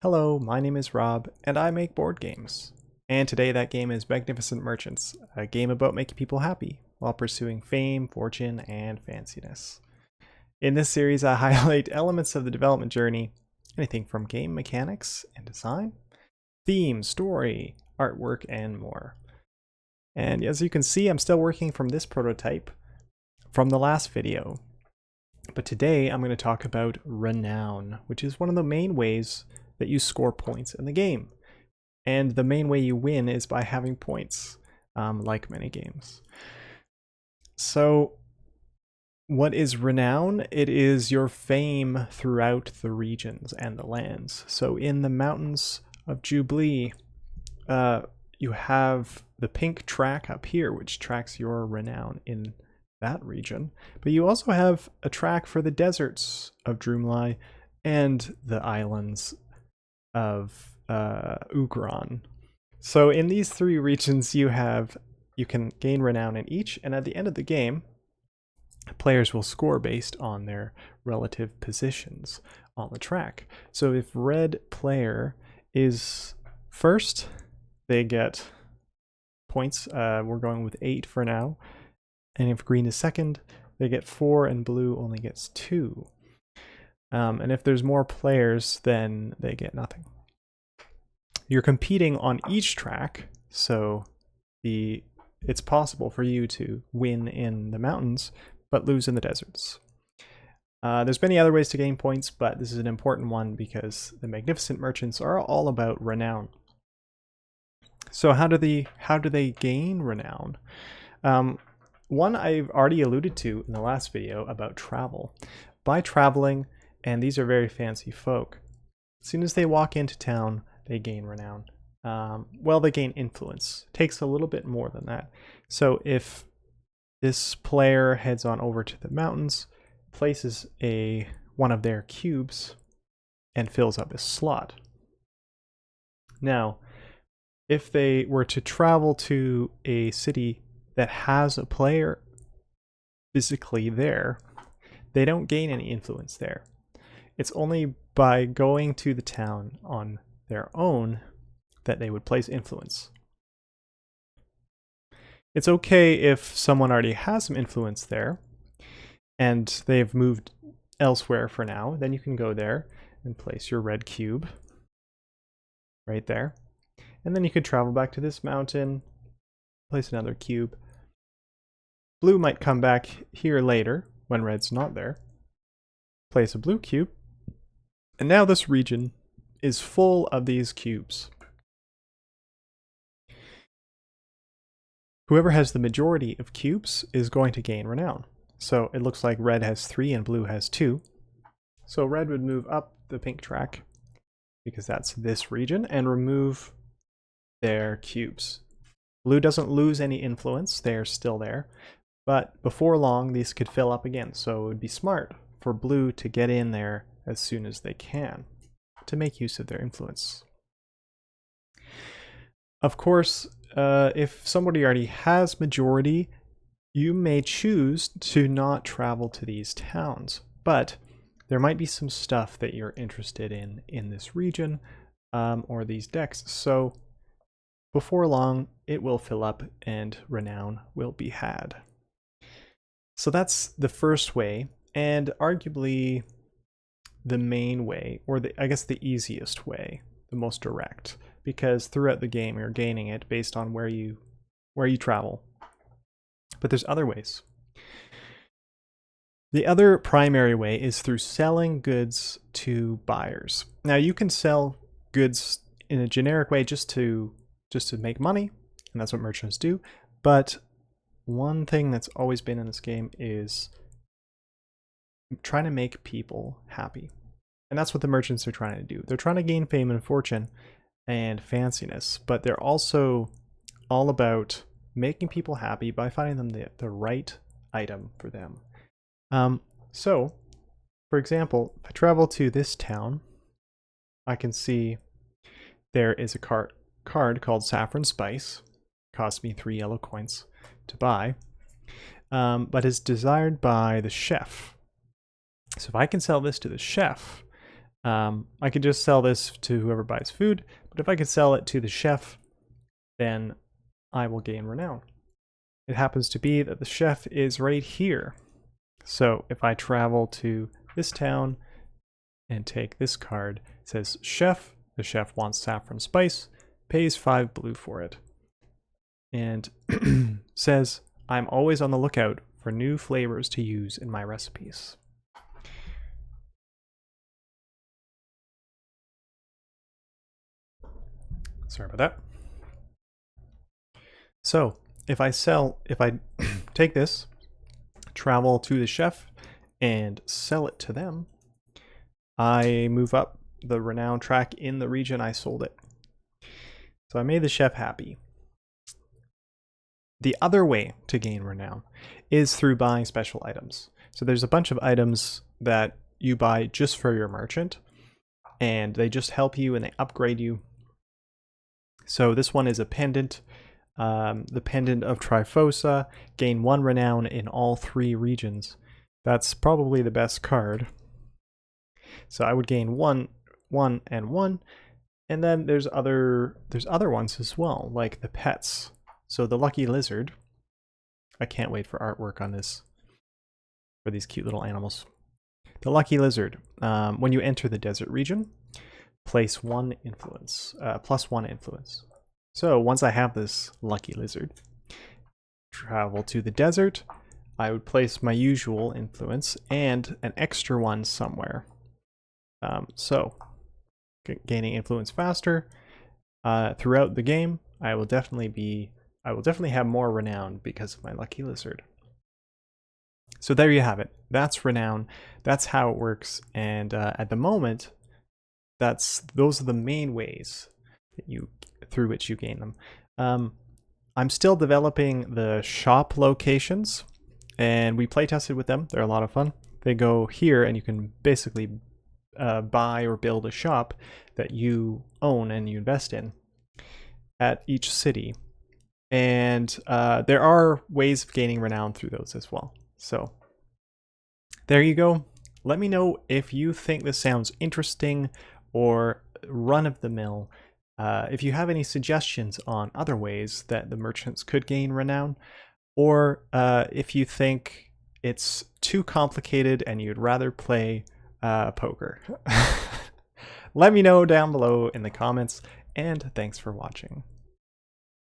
Hello, my name is Rob, and I make board games. And today that game is Magnificent Merchants, a game about making people happy while pursuing fame, fortune, and fanciness. In this series, I highlight elements of the development journey, anything from game mechanics and design, theme, story, artwork, and more. And as you can see, I'm still working from this prototype from the last video. But today I'm going to talk about Renown, which is one of the main ways that you score points in the game. And the main way you win is by having points, like many games. So what is Renown? It is your fame throughout the regions and the lands. So in the mountains of Jubilee, you have the pink track up here, which tracks your renown in that region. But you also have a track for the deserts of Droomlai and the islands of Ugron. So in these three regions you can gain renown in each, and at the end of the game players will score based on their relative positions on the track. So if red player is first, they get points. We're going with 8 for now. And if green is second, they get 4 and blue only gets 2. And if there's more players, then they get nothing. You're competing on each track, so it's possible for you to win in the mountains, but lose in the deserts. There's many other ways to gain points, but this is an important one because the Magnificent Merchants are all about renown. So how do they gain renown? One I've already alluded to in the last video about travel. By traveling, and these are very fancy folk, as soon as they walk into town, they gain renown. Well, they gain influence. It takes a little bit more than that. So if this player heads on over to the mountains, places one of their cubes, and fills up a slot. Now, if they were to travel to a city that has a player physically there, they don't gain any influence there. It's only by going to the town on their own that they would place influence. It's okay if someone already has some influence there and they've moved elsewhere for now, then you can go there and place your red cube right there. And then you could travel back to this mountain, place another cube. Blue might come back here later when red's not there, place a blue cube, and now this region is full of these cubes. Whoever has the majority of cubes is going to gain renown. So it looks like red has 3 and blue has 2. So red would move up the pink track, because that's this region, and remove their cubes. Blue doesn't lose any influence, they're still there. But before long, these could fill up again, so it would be smart for blue to get in there as soon as they can to make use of their influence. Of course, if somebody already has majority, you may choose to not travel to these towns, but there might be some stuff that you're interested in this region or these decks. So before long, it will fill up and renown will be had. So that's the first way, and arguably the main way, or I guess the easiest way, the most direct, because throughout the game you're gaining it based on where you travel. But there's other ways. The other primary way is through selling goods to buyers. Now you can sell goods in a generic way just to make money, and that's what merchants do, but one thing that's always been in this game is trying to make people happy. And that's what the merchants are trying to do. They're trying to gain fame and fortune and fanciness, but they're also all about making people happy by finding them the right item for them. So, for example, if I travel to this town, I can see there is a card called Saffron Spice. Cost me 3 yellow coins to buy, but is desired by the chef. So if I can sell this to the chef, I could just sell this to whoever buys food, but if I could sell it to the chef, then I will gain renown. It happens to be that the chef is right here. So if I travel to this town and take this card, it says chef, the chef wants saffron spice, pays 5 blue for it. And says, I'm always on the lookout for new flavors to use in my recipes. Sorry about that. So if I take this, travel to the chef and sell it to them, I move up the renown track in the region I sold it. So I made the chef happy. The other way to gain renown is through buying special items. So there's a bunch of items that you buy just for your merchant, and they just help you and they upgrade you. So this one is a pendant. The pendant of Trifosa, gain 1 renown in all 3 regions. That's probably the best card. So I would gain 1, 1, and 1. And then there's other ones as well, like the pets. So the lucky lizard. I can't wait for artwork on this, for these cute little animals. The lucky lizard. When you enter the desert region, place 1 influence, plus 1 influence. So once I have this lucky lizard, travel to the desert, I would place my usual influence and an extra one somewhere. So gaining influence faster throughout the game, I will definitely have more renown because of my lucky lizard. So there you have it. That's renown. That's how it works. And at the moment, those are the main ways that through which you gain them. I'm still developing the shop locations, and we play tested with them. They're a lot of fun. They go here, and you can basically buy or build a shop that you own and you invest in at each city. And there are ways of gaining renown through those as well. So there you go. Let me know if you think this sounds interesting or run-of-the-mill. If you have any suggestions on other ways that the merchants could gain renown, or if you think it's too complicated and you'd rather play poker. Let me know down below in the comments, and thanks for watching.